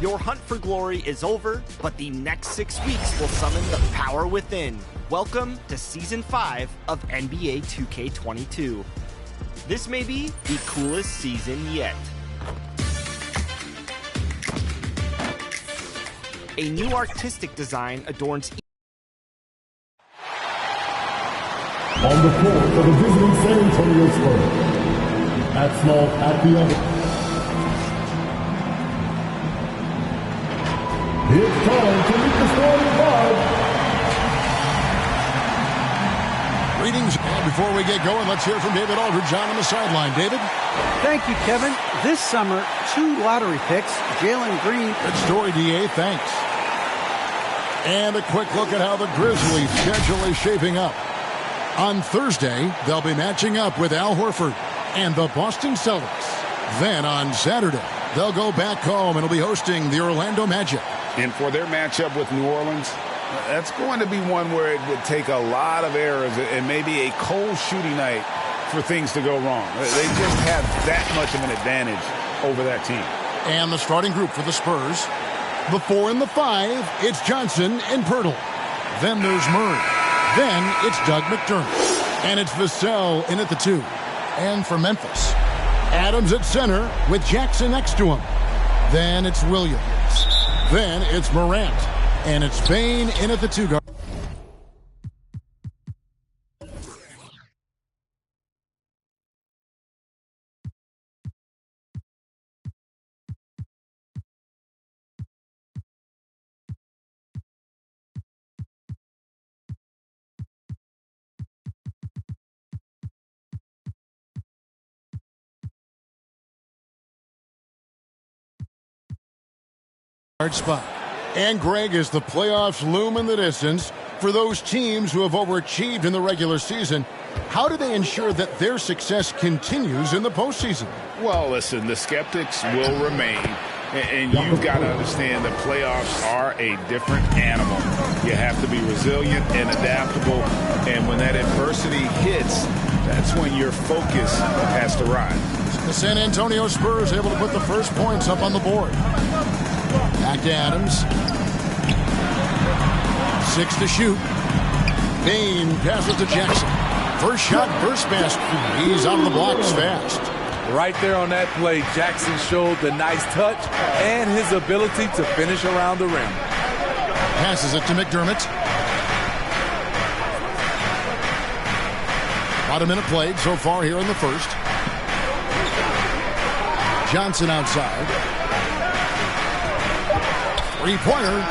Your hunt for glory is over, but the next 6 weeks will summon the power within. Welcome to Season 5 of NBA 2K22. This may be the coolest season yet. A new artistic design adorns on the floor for the visiting San Antonio Spurs. At small, at the other. It's time to meet the starting five. Greetings, and before we get going, let's hear from David Aldridge on the sideline. David? Thank you, Kevin. This summer, 2 lottery picks, Jalen Green. Good story, DA. Thanks. And a quick look at how the Grizzlies' schedule is shaping up. On Thursday, they'll be matching up with Al Horford and the Boston Celtics. Then on Saturday, they'll go back home and will be hosting the Orlando Magic. And for their matchup with New Orleans, that's going to be one where it would take a lot of errors and maybe a cold shooting night for things to go wrong. They just have that much of an advantage over that team. And the starting group for the Spurs, the 4 and the 5, it's Johnson and Pirtle. Then there's Murray. Then it's Doug McDermott. And it's Vassell in at the 2. And for Memphis, Adams at center with Jackson next to him. Then it's Williams. Then it's Morant. And it's Bane in at the 2 guard. Spot. And Greg, as the playoffs loom in the distance, for those teams who have overachieved in the regular season, how do they ensure that their success continues in the postseason? Well, listen, the skeptics will remain, and you've got to understand the playoffs are a different animal. You have to be resilient and adaptable, and when that adversity hits, that's when your focus has to rise. The San Antonio Spurs able to put the first points up on the board. Back to Adams. 6 to shoot. Bane passes to Jackson. First shot, first basket. He's out of the blocks fast. Right there on that play, Jackson showed the nice touch and his ability to finish around the rim. Passes it to McDermott. About a minute played so far here in the first. Johnson outside. Three-pointer.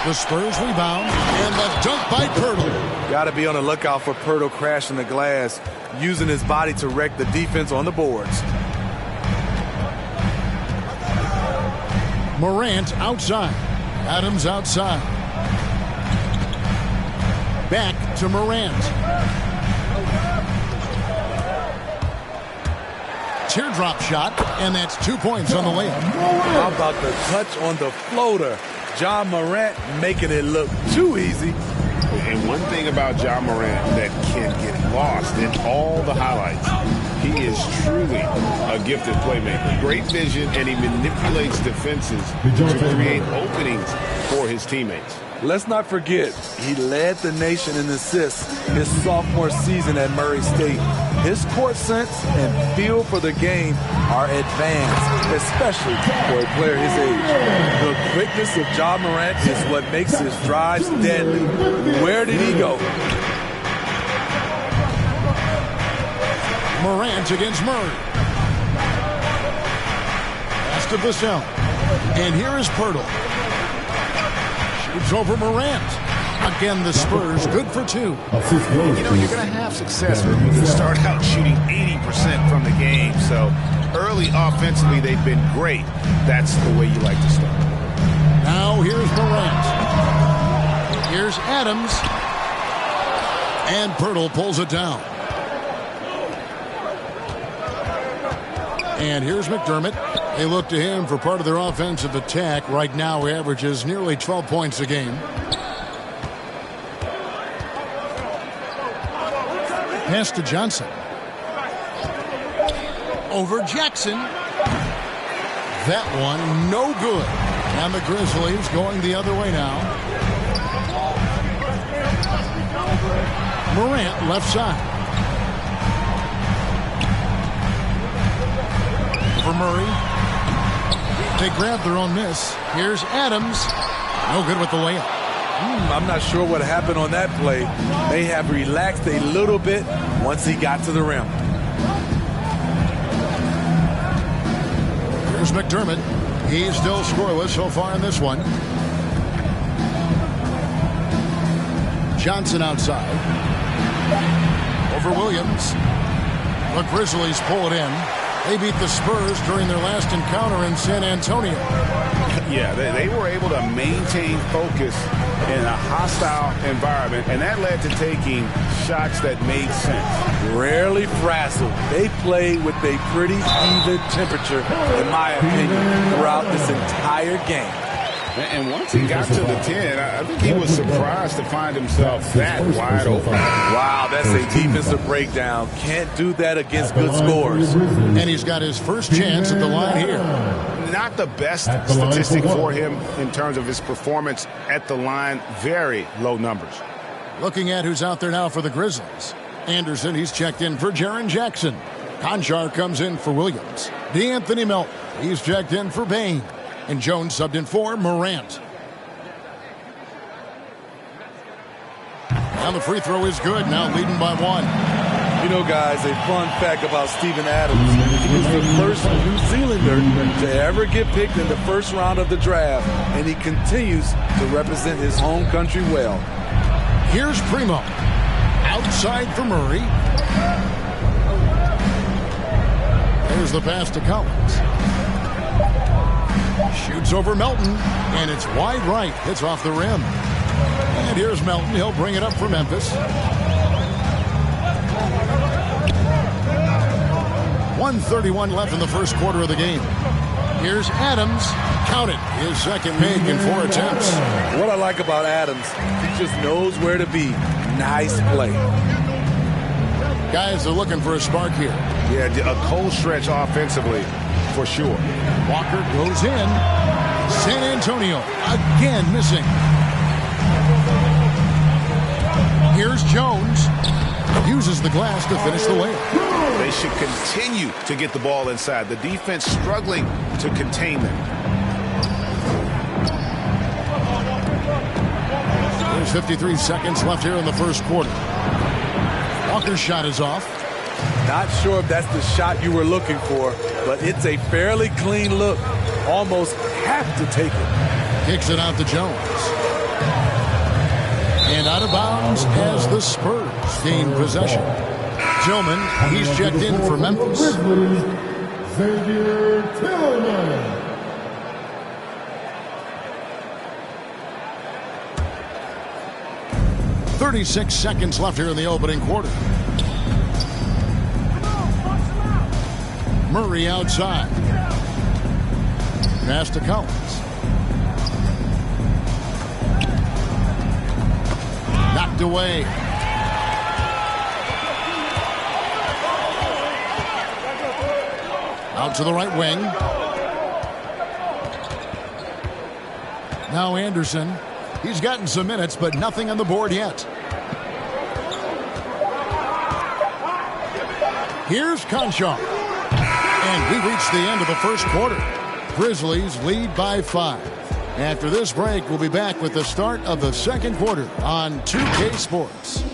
The Spurs rebound, and the dunk by Pirtle. Got to be on the lookout for Pirtle crashing the glass, using his body to wreck the defense on the boards. Morant outside. Adams outside. Back to Morant. Teardrop shot, and that's 2 points on the layup. How about the touch on the floater? John Morant making it look too easy. And one thing about John Morant that can get lost in all the highlights, he is truly a gifted playmaker. Great vision, and he manipulates defenses to create openings for his teammates. Let's not forget, he led the nation in assists his sophomore season at Murray State. His court sense and feel for the game are advanced, especially for a player his age. The quickness of John Morant is what makes his drives deadly. Where did he go? Morant against Murray. Pass to Vassell. And here is Pirtle. Shoots over Morant. Again, the Spurs good for 2. You know, you're going to have success when you start out shooting 80% from the game. So early offensively, they've been great. That's the way you like to start. Now here's Morant. Here's Adams. And Pirtle pulls it down. And here's McDermott. They look to him for part of their offensive attack. Right now, he averages nearly 12 points a game. Pass to Johnson. Over Jackson. That one, no good. And the Grizzlies going the other way now. Morant, left side. For Murray. They grab their own miss. Here's Adams. No good with the layup. I'm not sure what happened on that play. May have relaxed a little bit once he got to the rim. Here's McDermott. He's still scoreless so far in this one. Johnson outside. Over Williams. The Grizzlies pull it in. They beat the Spurs during their last encounter in San Antonio. Yeah, they were able to maintain focus in a hostile environment, and that led to taking shots that made sense. Rarely frazzled. They played with a pretty even temperature, in my opinion, throughout this entire game. And once he got to the 10, I think he was surprised to find himself that wide open. Wow, that's a defensive breakdown. Can't do that against good scores. And he's got his first chance at the line here. Not the best statistic for him in terms of his performance at the line. Very low numbers. Looking at who's out there now for the Grizzlies. Anderson, he's checked in for Jaren Jackson. Conchar comes in for Williams. DeAnthony Melton, he's checked in for Bain. And Jones subbed in for Morant. And the free throw is good, now leading by one. You know, guys, a fun fact about Steven Adams. He was the first New Zealander to ever get picked in the first round of the draft, and he continues to represent his home country well. Here's Primo. Outside for Murray. There's the pass to Collins. Shoots over Melton, and it's wide right. Hits off the rim. And here's Melton. He'll bring it up for Memphis. 1:31 left in the first quarter of the game. Here's Adams. Count it. His second make in 4 attempts. What I like about Adams, he just knows where to be. Nice play. Guys are looking for a spark here. Yeah, a cold stretch offensively, for sure. Walker goes in. San Antonio again missing. Here's Jones. Uses the glass to finish the layup. They should continue to get the ball inside. The defense struggling to contain them. There's 53 seconds left here in the first quarter. Walker's shot is off. Not sure if that's the shot you were looking for, but it's a fairly clean look. Almost have to take it. Kicks it out to Jones. And out of bounds as the Spurs gain possession. Tillman, he's checked in for Memphis. Xavier Tillman. .36 seconds left here in the opening quarter. Murray outside. Pass to Collins. Knocked away. Out to the right wing. Now Anderson. He's gotten some minutes, but nothing on the board yet. Here's Conchar. And we reach the end of the first quarter. Grizzlies lead by 5. After this break, we'll be back with the start of the second quarter on 2K Sports.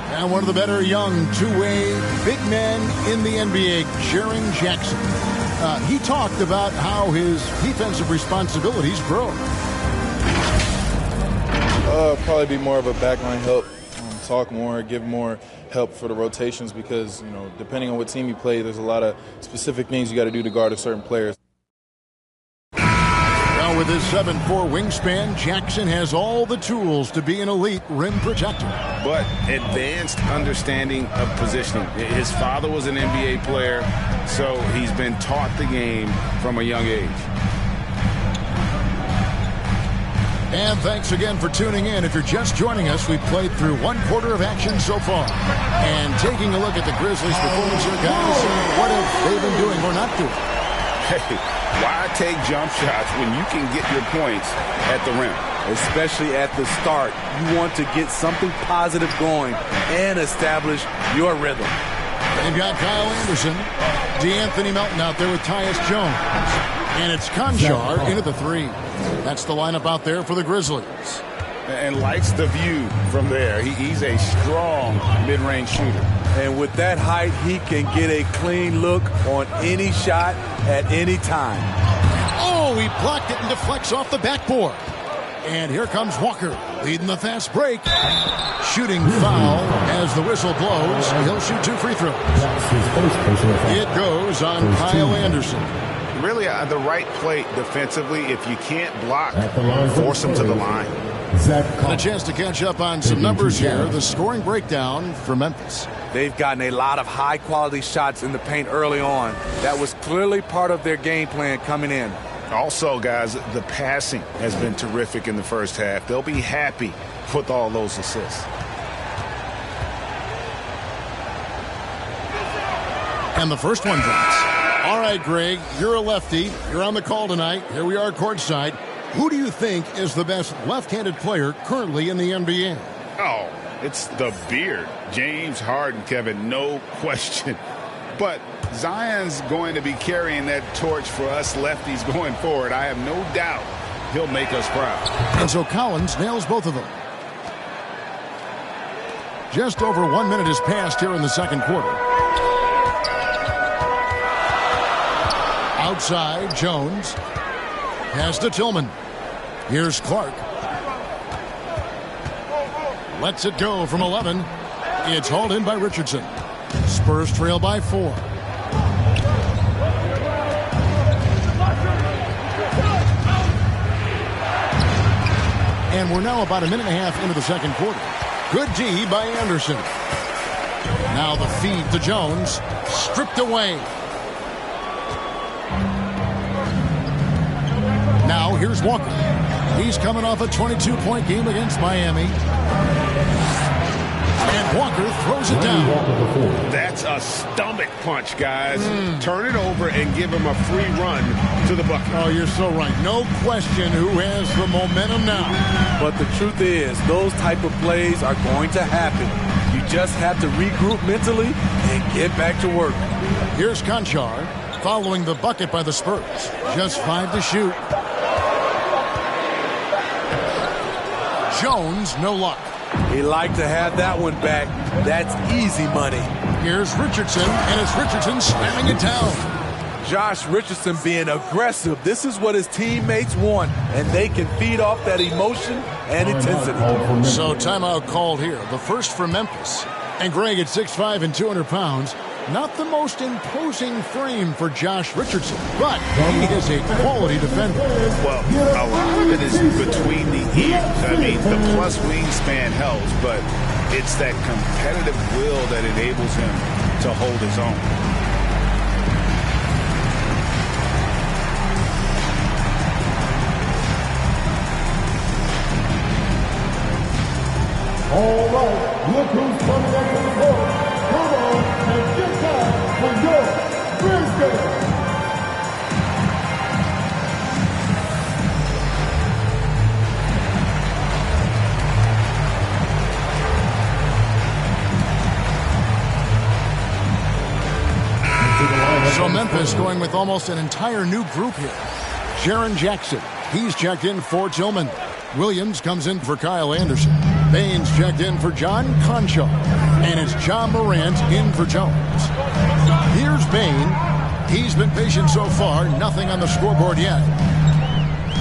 And one of the better young two-way big men in the NBA, Jaren Jackson. He talked about how his defensive responsibilities grow. Probably be more of a backline help, talk more, give more help for the rotations because, you know, depending on what team you play, there's a lot of specific things you got to do to guard a certain player. Well, With his 7'4" wingspan, Jackson has all the tools to be an elite rim protector. But advanced understanding of positioning. His father was an NBA player, so he's been taught the game from a young age. And thanks again for tuning in. If you're just joining us, we've played through 1/4 of action so far. And taking a look at the Grizzlies' performance here, guys, what have they been doing or not doing? Hey, why take jump shots when you can get your points at the rim? Especially at the start. You want to get something positive going and establish your rhythm. They've got Kyle Anderson, DeAnthony Melton out there with Tyus Jones. And it's Conchar into the 3. That's the lineup out there for the Grizzlies. And likes the view from there. He's a strong mid-range shooter. And with that height, he can get a clean look on any shot at any time. Oh, he blocked it and deflects off the backboard. And here comes Walker, leading the fast break. Shooting foul as the whistle blows. He'll shoot 2 free throws. It goes on Kyle Anderson. Really, the right play defensively. If you can't block, force him to the line. And a chance to catch up on some numbers here. The scoring breakdown for Memphis. They've gotten a lot of high-quality shots in the paint early on. That was clearly part of their game plan coming in. Also, guys, the passing has been terrific in the first half. They'll be happy with all those assists. And the first one drops. All right, Greg, you're a lefty. You're on the call tonight. Here we are courtside. Who do you think is the best left-handed player currently in the NBA? Oh, it's the beard. James Harden, Kevin, no question. But Zion's going to be carrying that torch for us lefties going forward. I have no doubt he'll make us proud. And so Collins nails both of them. Just over 1 minute has passed here in the second quarter. Outside, Jones has to Tillman. Here's Clark. Lets it go from 11. It's hauled in by Richardson. Spurs trail by 4. And we're now about a minute and a half into the second quarter. Good D by Anderson. Now the feed to Jones. Stripped away. Now here's Walker. He's coming off a 22-point game against Miami. And Walker throws it down. That's a stomach punch, guys. Turn it over and give him a free run to the bucket. Oh, you're so right. No question who has the momentum now. But the truth is, those type of plays are going to happen. You just have to regroup mentally and get back to work. Here's Conchar following the bucket by the Spurs. Just 5 to shoot. Jones, no luck. He'd like to have that one back. That's easy money. Here's Richardson, and it's Richardson slamming it down. Josh Richardson being aggressive. This is what his teammates want, and they can feed off that emotion and intensity. So timeout called here. The first for Memphis. And Greg at 6'5" and 200 pounds. Not the most imposing frame for Josh Richardson, but he is a quality defender. Well, a lot of it is between the ears. I mean, the plus wingspan helps, but it's that competitive will that enables him to hold his own. All right, look who's coming up to the court. Come on and get down for your Grizzlies. So Memphis going with almost an entire new group here. Jaren Jackson, he's checked in for Tillman. Williams comes in for Kyle Anderson. Baines checked in for John Conchar. And it's John Morant in for Jones. Here's Bain. He's been patient so far. Nothing on the scoreboard yet.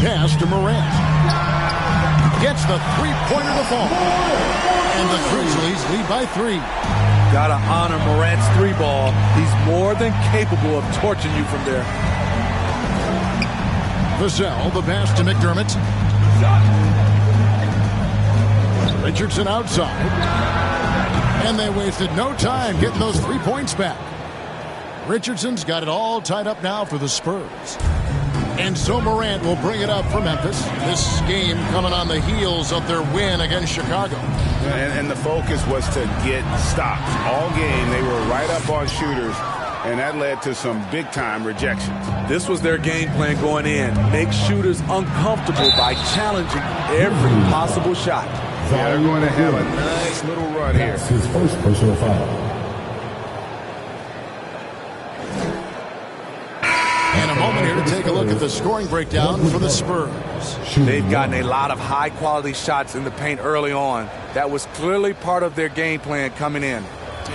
Pass to Morant. Gets the three-pointer to fall. And the Grizzlies lead by 3. Gotta honor Morant's 3-ball. He's more than capable of torching you from there. Vassell, the pass to McDermott. Richardson outside. And they wasted no time getting those 3 points back. Richardson's got it all tied up now for the Spurs. And so Morant will bring it up for Memphis. This game coming on the heels of their win against Chicago. And the focus was to get stops. All game, they were right up on shooters, and that led to some big-time rejections. This was their game plan going in. Make shooters uncomfortable by challenging every possible shot. Yeah, they're going to have a nice little run here. That's his first personal foul. And a moment here to take a look at the scoring breakdown for the Spurs. They've gotten a lot of high-quality shots in the paint early on. That was clearly part of their game plan coming in.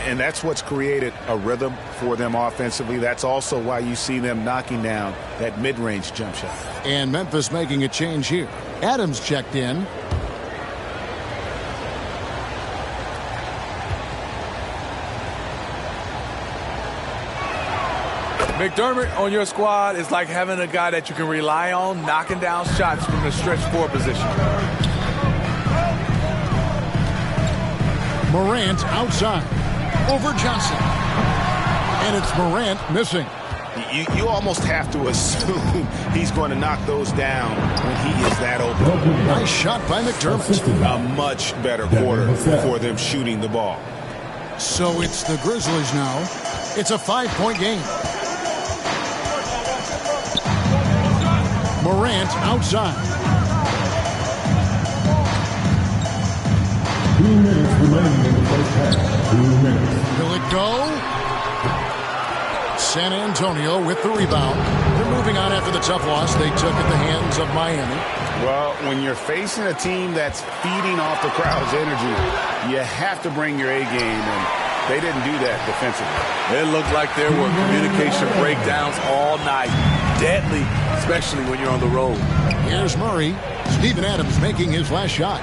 And that's what's created a rhythm for them offensively. That's also why you see them knocking down that mid-range jump shot. And Memphis making a change here. Adams checked in. McDermott on your squad is like having a guy that you can rely on knocking down shots from the stretch four position. Morant outside. Over Johnson. And it's Morant missing. You almost have to assume he's going to knock those down when he is that open. Nice shot by McDermott. A much better quarter for them shooting the ball. So it's the Grizzlies now. It's a 5-point game. Morant outside. 2 minutes remaining in the first half. 2 minutes. Will it go? San Antonio with the rebound. They're moving on after the tough loss they took at the hands of Miami. Well, when you're facing a team that's feeding off the crowd's energy, you have to bring your A game, and they didn't do that defensively. It looked like there were communication breakdowns all night. Deadly, especially when you're on the road. Here's Murray. Steven Adams making his last shot.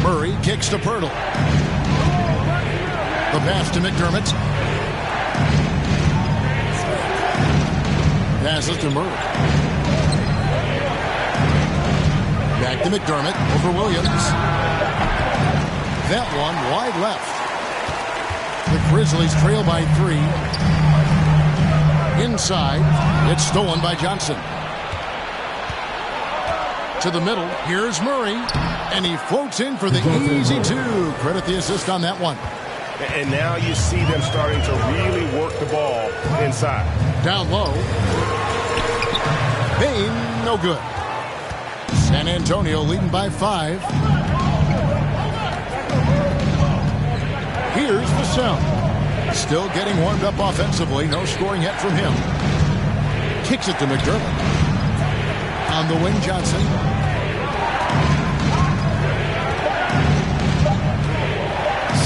Murray kicks to Pirtle. The pass to McDermott. Passes to Murray. Back to McDermott over Williams. That one wide left. The Grizzlies trail by 3. Inside, it's stolen by Johnson. To the middle, here's Murray, and he floats in for the easy 2. Credit the assist on that one. And now you see them starting to really work the ball inside. Down low. Payne, no good. San Antonio leading by 5. Here's Vassell. Still getting warmed up offensively. No scoring yet from him. Kicks it to McDermott. On the wing, Johnson.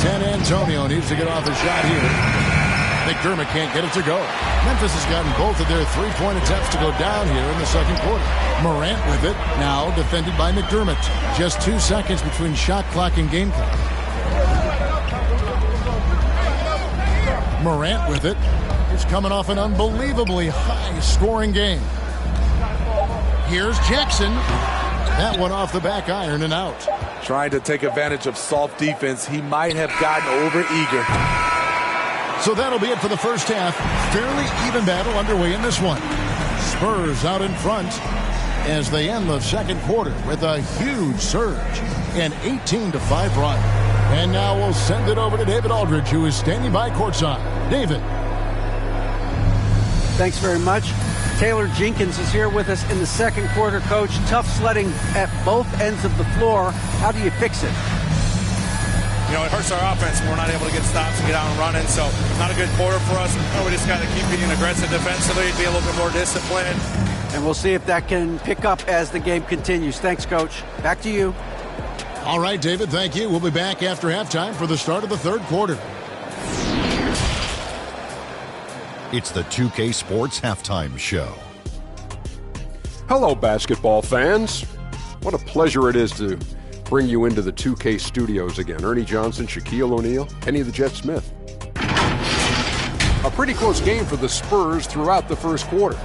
San Antonio needs to get off a shot here. McDermott can't get it to go. Memphis has gotten both of their 3-point attempts to go down here in the second quarter. Morant with it, now defended by McDermott. Just 2 seconds between shot clock and game clock. Morant with it. He's coming off an unbelievably high-scoring game. Here's Jackson. That one off the back iron and out. Trying to take advantage of soft defense. He might have gotten over-eager. So that'll be it for the first half. Fairly even battle underway in this one. Spurs out in front as they end the second quarter with a huge surge. An 18-5 run. And now we'll send it over to David Aldridge, who is standing by courtside. David. Thanks very much. Taylor Jenkins is here with us in the second quarter, Coach. Tough sledding at both ends of the floor. How do you fix it? You know, it hurts our offense when we're not able to get stops and get out and running. So not a good quarter for us. We just got to keep being aggressive defensively, be a little bit more disciplined. And we'll see if that can pick up as the game continues. Thanks, Coach. Back to you. All right, David, thank you. We'll be back after halftime for the start of the third quarter. It's the 2K Sports Halftime Show. Hello, basketball fans. What a pleasure it is to bring you into the 2K studios again. Ernie Johnson, Shaquille O'Neal, Kenny the Jet Smith. A pretty close game for the Spurs throughout the first quarter.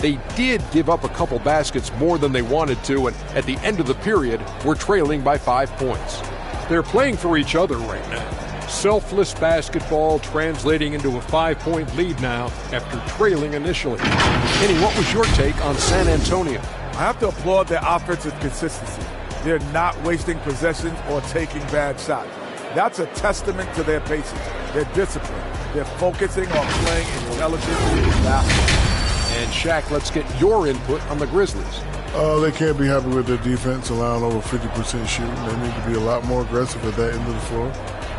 They did give up a couple baskets more than they wanted to, and at the end of the period, were trailing by 5 points. They're playing for each other right now. Selfless basketball translating into a 5-point lead now after trailing initially. Kenny, what was your take on San Antonio? I have to applaud their offensive consistency. They're not wasting possessions or taking bad shots. That's a testament to their patience, their discipline. They're focusing on playing intelligent basketball. And Shaq, let's get your input on the Grizzlies. They can't be happy with their defense, allowing over 50% shooting. They need to be a lot more aggressive at that end of the floor.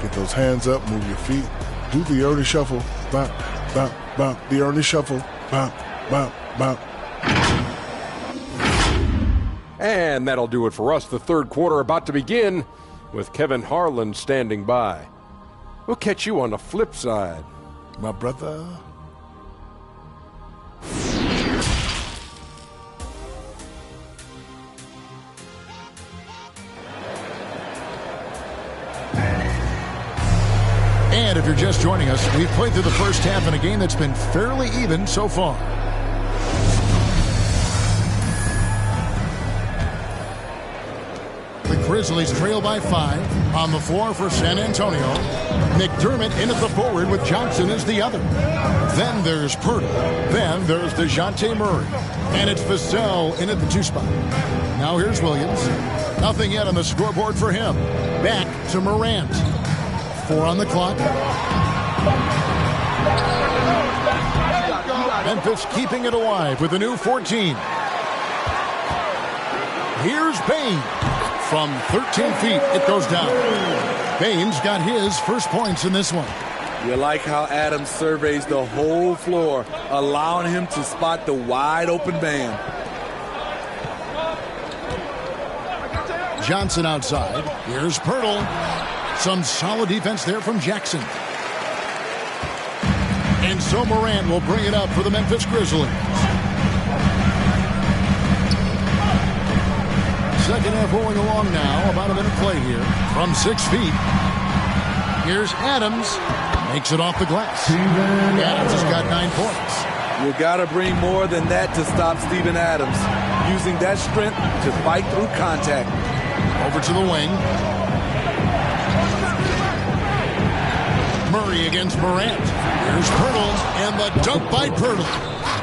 Get those hands up, move your feet, do the Ernie shuffle, bop, bop, bop, the Ernie shuffle, bop, bop, bop. And that'll do it for us. The third quarter about to begin with Kevin Harlan standing by. We'll catch you on the flip side, my brother. And if you're just joining us, we've played through the first half in a game that's been fairly even so far. The Grizzlies trail by 5. On the floor for San Antonio. McDermott in at the forward with Johnson as the other. Then there's Pirtle. Then there's DeJounte Murray. And it's Vassell in at the 2 spot. Now here's Williams. Nothing yet on the scoreboard for him. Back to Morant. 4 on the clock. Memphis keeping it alive with a new 14. Here's Bane. From 13 feet, it goes down. Bane's got his first points in this one. You like how Adams surveys the whole floor, allowing him to spot the wide open man. Johnson outside. Here's Pirtle. Some solid defense there from Jackson. And so Morant will bring it up for the Memphis Grizzlies. Second half rolling along now. About a minute play here. From 6 feet. Here's Adams. Makes it off the glass. Adams has got 9 points. You got to bring more than that to stop Steven Adams. Using that strength to fight through contact. Over to the wing. Murray against Morant. Here's Pirtle, and the dunk by Pirtle.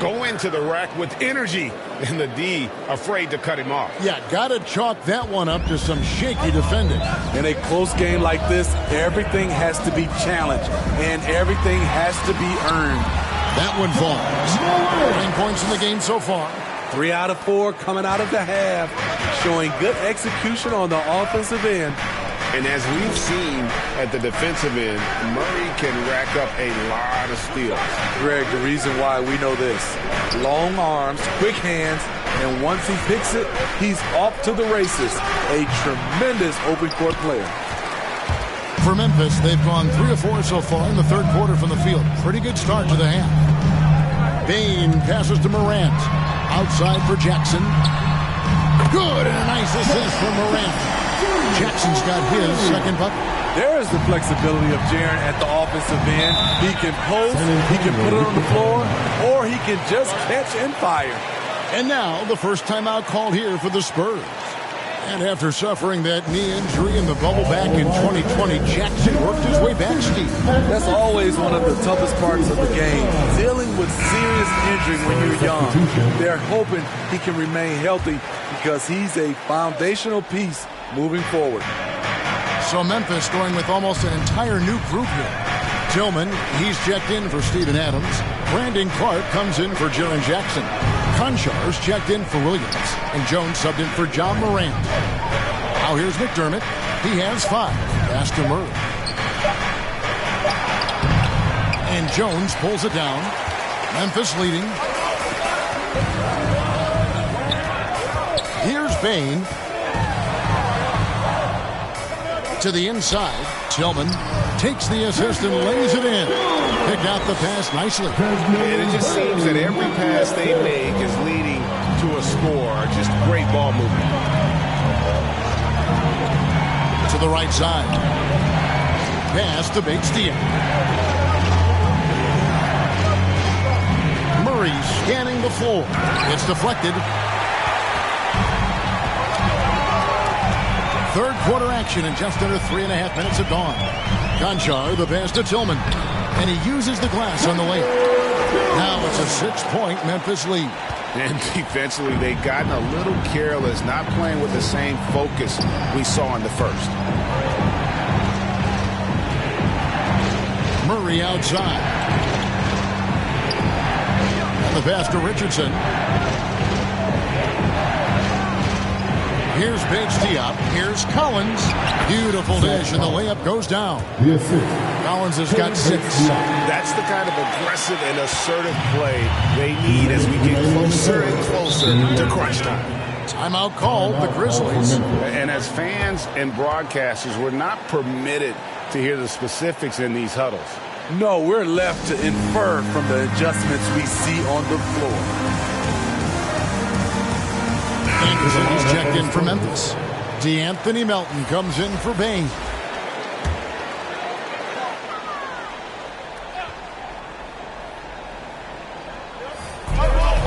Go into the rack with energy, and the D afraid to cut him off. Yeah, got to chalk that one up to some shaky defending. In a close game like this, everything has to be challenged, and everything has to be earned. That one falls. 9 points in the game so far. 3 out of 4 coming out of the half, showing good execution on the offensive end. And as we've seen at the defensive end, Murray can rack up a lot of steals. Greg, the reason why we know this. Long arms, quick hands, and once he picks it, he's off to the races. A tremendous open court player. For Memphis, they've gone 3 of 4 so far in the third quarter from the field. Pretty good start to the half. Bane passes to Morant. Outside for Jackson. Good, and a nice assist from Morant. Jackson's got his second bucket. There is the flexibility of Jaren at the offensive end. He can post, he can put it on the floor, or he can just catch and fire. And now the first timeout called here for the Spurs. And after suffering that knee injury in the bubble back in 2020, Jackson worked his way back, Steve. That's always one of the toughest parts of the game, dealing with serious injury when you're young. They're hoping he can remain healthy because he's a foundational piece moving forward. So Memphis going with almost an entire new group here. Tillman, he's checked in for Steven Adams. Brandon Clark comes in for Jaren Jackson. Conchar's checked in for Williams. And Jones subbed in for John Morant. Now here's McDermott. He has 5. Pass to Murray. And Jones pulls it down. Memphis leading. Here's Bane. To the inside. Tillman takes the assist and lays it in. Picked out the pass nicely. And it just seems that every pass they make is leading to a score. Just great ball movement. To the right side. Pass to Big Steel. Murray Scanning the floor. It's deflected. Third quarter action in just under 3.5 minutes have gone. Conchar, the pass to Tillman. And he uses the glass on the layup. Now it's a 6-point Memphis lead. And defensively, they've gotten a little careless, not playing with the same focus we saw in the first. Murray outside. And the pass to Richardson. Here's Paige Diop. Here's Collins. Beautiful dish, and the layup goes down. Collins has got 6. That's the kind of aggressive and assertive play they need as we get closer and closer to crunch time. Timeout called, the Grizzlies. And as fans and broadcasters, we're not permitted to hear the specifics in these huddles. No, we're left to infer from the adjustments we see on the floor. Anderson is checked in for Memphis. DeAnthony Melton comes in for Bain.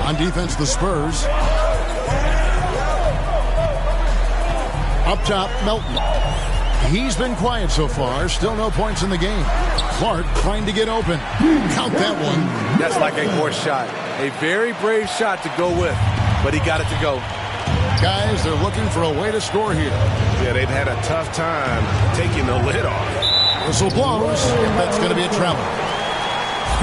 On defense, the Spurs. Up top, Melton. He's been quiet so far. Still no points in the game. Clark trying to get open. Count that one. That's like a horse shot. A very brave shot to go with, but he got it to go. Guys, they're looking for a way to score here. Yeah, they've had a tough time taking the lid off. Whistle blows. That's going to be a travel.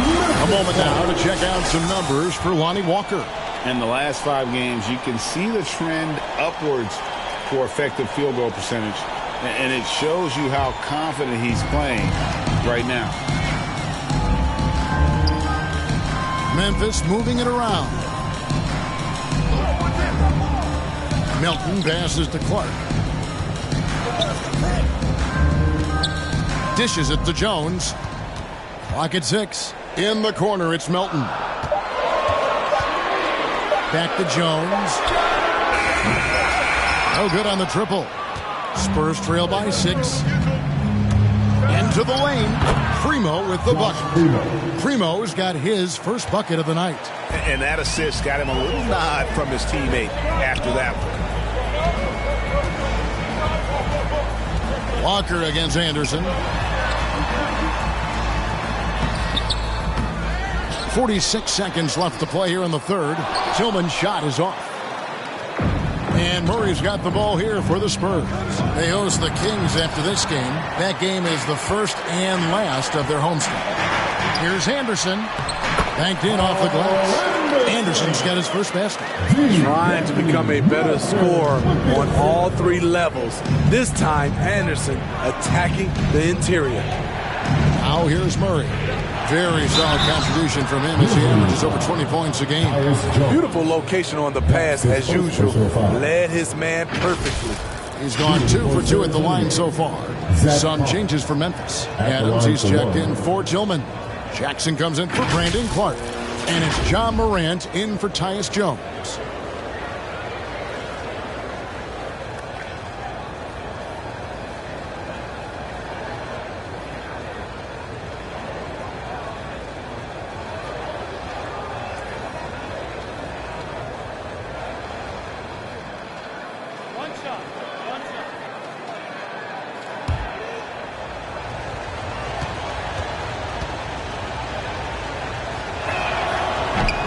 A moment now to check out some numbers for Lonnie Walker. In the last 5 games, you can see the trend upwards for effective field goal percentage. And it shows you how confident he's playing right now. Memphis moving it around. Melton passes to Clark. Dishes it to Jones. Clock at 6. In the corner, it's Melton. Back to Jones. No good on the triple. Spurs trail by 6. Into the lane. Primo with the bucket. Primo's got his first bucket of the night. And that assist got him a little nod from his teammate after that one. Walker against Anderson. 46 seconds left to play here in the third. Tillman's shot is off. And Murray's got the ball here for the Spurs. They host the Kings after this game. That game is the first and last of their homestand. Here's Anderson. Banked in off the glass. Anderson's got his first basket. Trying to become a better scorer on all 3 levels. This time, Anderson attacking the interior. Now here's Murray. Very solid contribution from him as he averages over 20 points a game. Beautiful location on the pass as usual. Led his man perfectly. He's gone 2 for 2 at the line so far. Some changes for Memphis. Adams, he's checked in for Tillman. Jackson comes in for Brandon Clark. And it's John Morant in for Tyus Jones.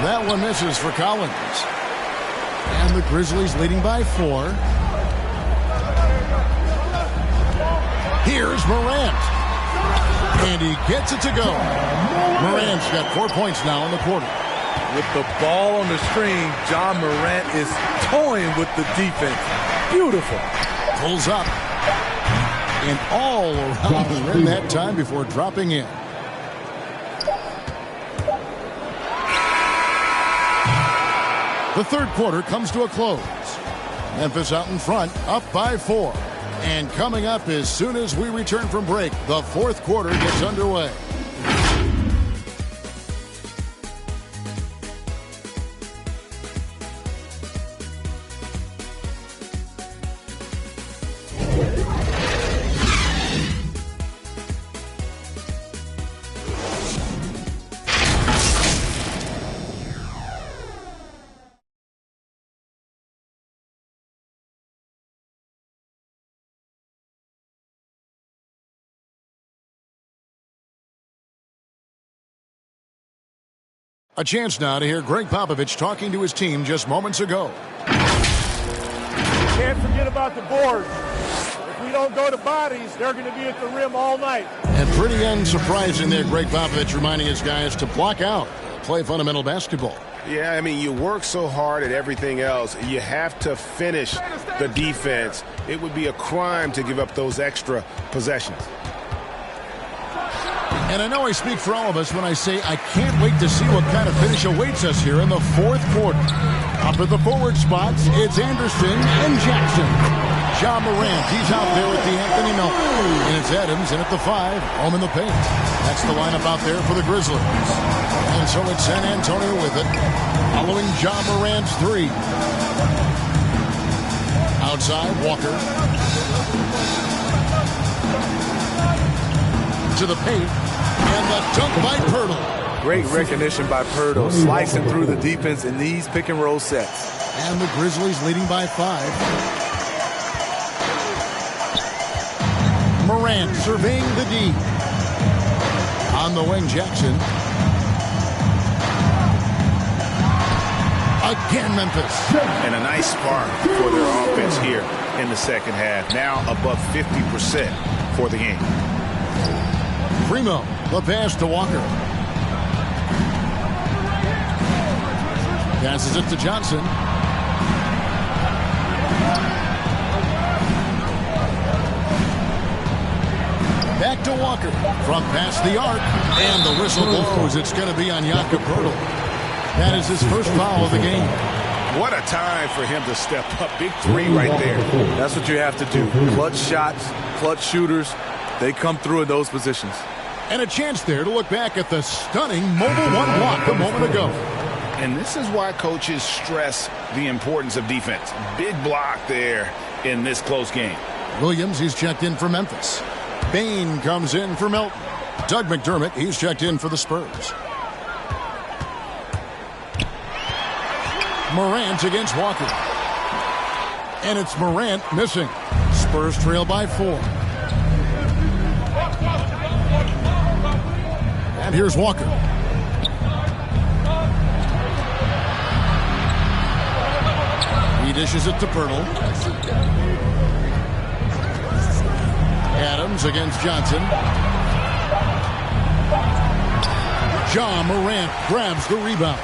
That one misses for Collins. And the Grizzlies leading by 4. Here's Morant. And he gets it to go. Morant's got 4 points now in the quarter. With the ball on the string, John Morant is toying with the defense. Beautiful. Pulls up. And all around the rim that time before dropping in. The third quarter comes to a close. Memphis out in front, up by 4. And coming up as soon as we return from break, the fourth quarter gets underway. A chance now to hear Greg Popovich talking to his team just moments ago. Can't forget about the boards. If we don't go to bodies, they're going to be at the rim all night. And pretty unsurprising there, Greg Popovich reminding his guys to block out, play fundamental basketball. Yeah, I mean, you work so hard at everything else. You have to finish the defense. It would be a crime to give up those extra possessions. And I know I speak for all of us when I say I can't wait to see what kind of finish awaits us here in the fourth quarter. Up at the forward spots, it's Anderson and Jackson. Ja Morant, he's out there with the Anthony Melton. And it's Adams in at the 5, home in the paint. That's the lineup out there for the Grizzlies. And so it's San Antonio with it, following Ja Morant's 3. Outside, Walker. To the paint. And the dunk by Pirtle. Great recognition by Pirtle, slicing through the defense in these pick-and-roll sets. And the Grizzlies leading by 5. Morant surveying the D. On the wing, Jackson. Again, Memphis. And a nice spark for their offense here in the second half. Now above 50% for the game. Primo, the pass to Walker. Passes it to Johnson. Back to Walker. From past the arc. And the whistle blows. It's going to be on Jakob Poeltl. That is his first foul of the game. What a time for him to step up. Big 3 right there. That's what you have to do. Clutch shots, clutch shooters. They come through in those positions. And a chance there to look back at the stunning mobile 1 block a moment ago. And this is why coaches stress the importance of defense. Big block there in this close game. Williams, he's checked in for Memphis. Bain comes in for Melton. Doug McDermott, he's checked in for the Spurs. Morant against Walker. And it's Morant missing. Spurs trail by 4. And here's Walker. He dishes it to Pirtle. Adams against Johnson. Ja Morant grabs the rebound.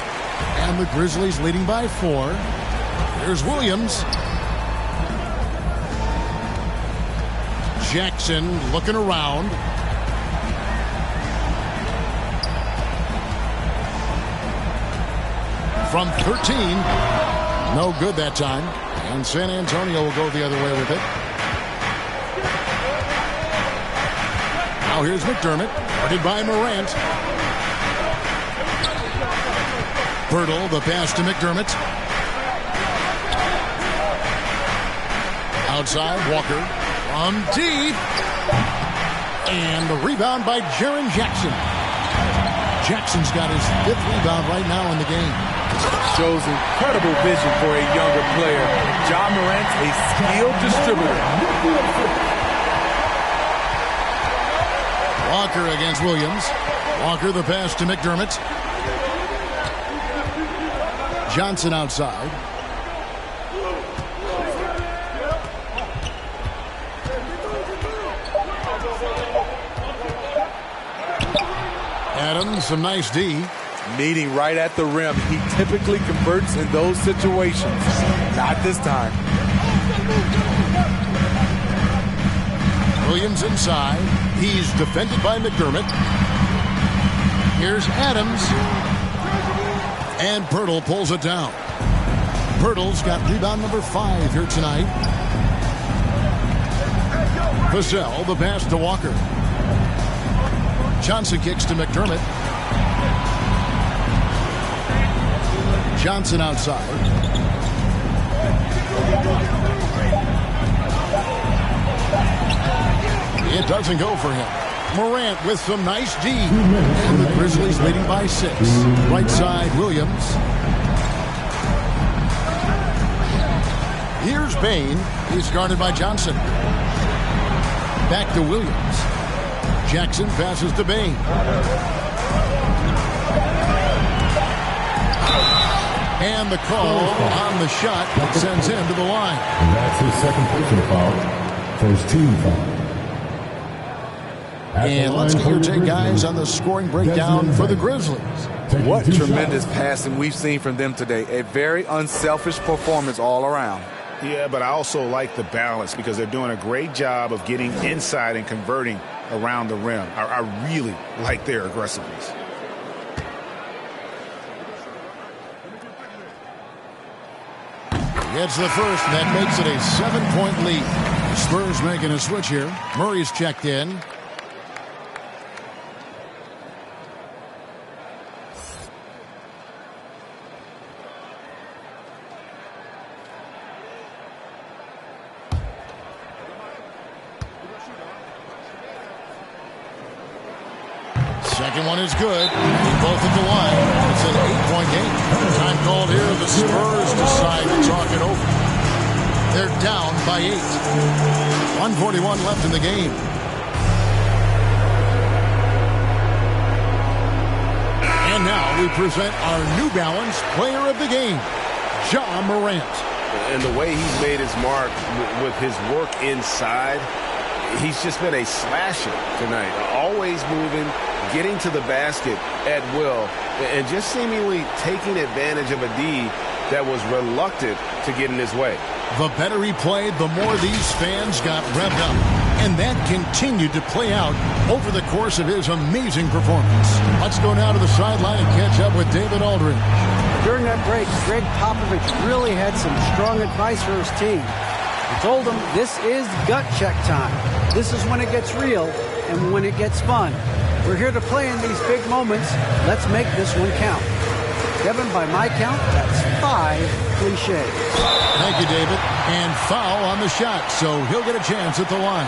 And the Grizzlies leading by 4. Here's Williams. Jackson looking around. From 13. No good that time. And San Antonio will go the other way with it. Now here's McDermott. Guarded by Morant. Pirtle, the pass to McDermott. Outside, Walker. From deep. And the rebound by Jaren Jackson. Jackson's got his 5th rebound right now in the game. Shows incredible vision for a younger player. Ja Morant's a skilled distributor. Walker against Williams. Walker, the pass to McDermott. Johnson outside. Adams, some nice D. Meeting right at the rim. He typically converts in those situations. Not this time. Williams inside. He's defended by McDermott. Here's Adams. And Pirtle pulls it down. Pirtle's got rebound number 5 here tonight. Vassell, the pass to Walker. Johnson kicks to McDermott. Johnson outside. It doesn't go for him. Morant with some nice D. And the Grizzlies leading by 6. Right side, Williams. Here's Bain. He's guarded by Johnson. Back to Williams. Jackson passes to Bain. And the call on the shot sends him to the line. And that's his second personal foul. First team foul. And let's get your take, guys, on the scoring breakdown for the Grizzlies. What tremendous passing we've seen from them today. A very unselfish performance all around. Yeah, but I also like the balance because they're doing a great job of getting inside and converting around the rim. I really like their aggressiveness. Gets the first, and that makes it a 7-point lead. Spurs making a switch here. Murray's checked in. Second one is good. They both at the line. It's an 8-point game. Time called here. The Spurs decide to talk it over. They're down by 8. 1:41 left in the game. And now we present our New Balance player of the game, Ja Morant. And the way he's made his mark with his work inside, he's just been a slasher tonight. Always moving, getting to the basket at will, and just seemingly taking advantage of a D that was reluctant to get in his way. The better he played, the more these fans got revved up. And that continued to play out over the course of his amazing performance. Let's go now to the sideline and catch up with David Aldridge. During that break, Greg Popovich really had some strong advice for his team. He told them this is gut check time. This is when it gets real and when it gets fun. We're here to play in these big moments. Let's make this one count. Kevin, by my count, that's 5 cliches. Thank you, David. And foul on the shot, so he'll get a chance at the line.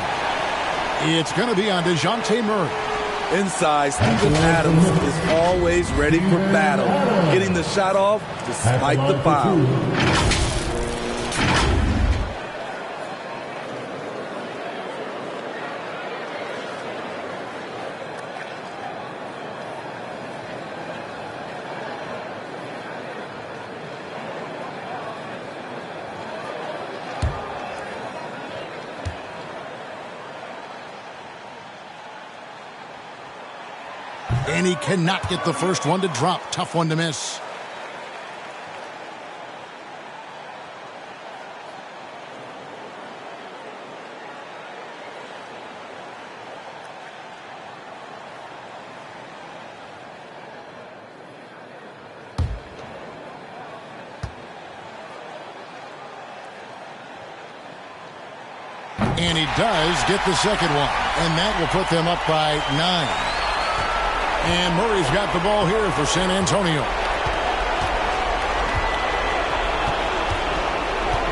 It's going to be on DeJounte Murray. Inside, Steven Adams is always ready for battle, getting the shot off despite the foul. And he cannot get the first one to drop. Tough one to miss. And he does get the second one. And that will put them up by 9. And Murray's got the ball here for San Antonio.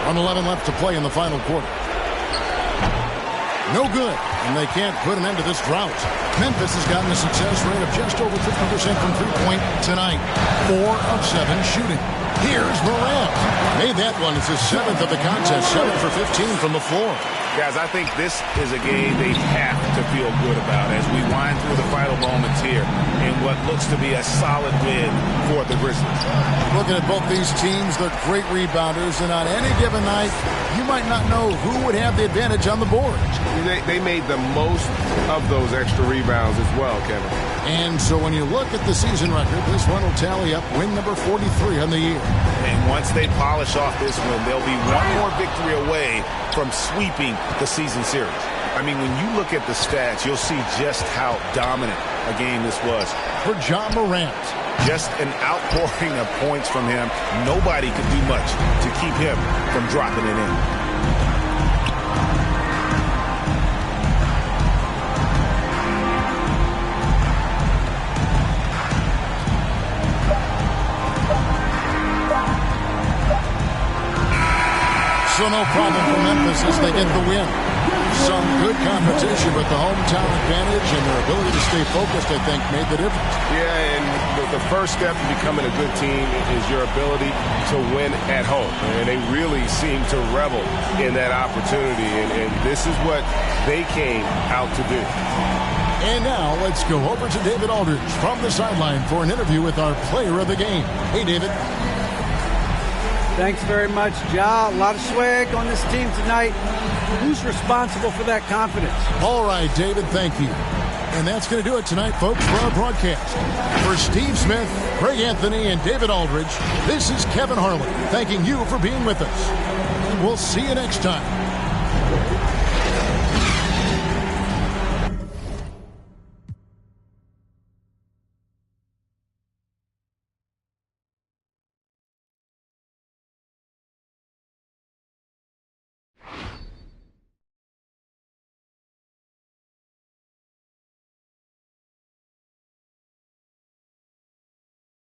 1:11 left to play in the final quarter. No good, and they can't put an end to this drought. Memphis has gotten a success rate of just over 50% from three-point tonight. 4 of 7 shooting. Here's Morant. Made that one. It's his 7th of the contest. 7 for 15 from the floor. Guys, I think this is a game they have to feel good about as we wind through the final moments here in what looks to be a solid win for the Grizzlies. Looking at both these teams, they're great rebounders, and on any given night, you might not know who would have the advantage on the board. They made the most of those extra rebounds as well, Kevin. And so when you look at the season record, this one will tally up win number 43 on the year. And once they polish off this win, they'll be one more victory away from sweeping the season series. I mean, when you look at the stats, you'll see just how dominant a game this was. For Ja Morant. Just an outpouring of points from him. Nobody could do much to keep him from dropping it in. So no problem for Memphis as they get the win. Some good competition, but the hometown advantage and their ability to stay focused, I think, made the difference. Yeah, and the first step in becoming a good team is your ability to win at home. And they really seem to revel in that opportunity, and this is what they came out to do. And now let's go over to David Aldridge from the sideline for an interview with our player of the game. Hey, David. Thanks very much, Ja. A lot of swag on this team tonight. Who's responsible for that confidence? All right, David, thank you. And that's going to do it tonight, folks, for our broadcast. For Steve Smith, Craig Anthony, and David Aldridge, this is Kevin Harlan thanking you for being with us. We'll see you next time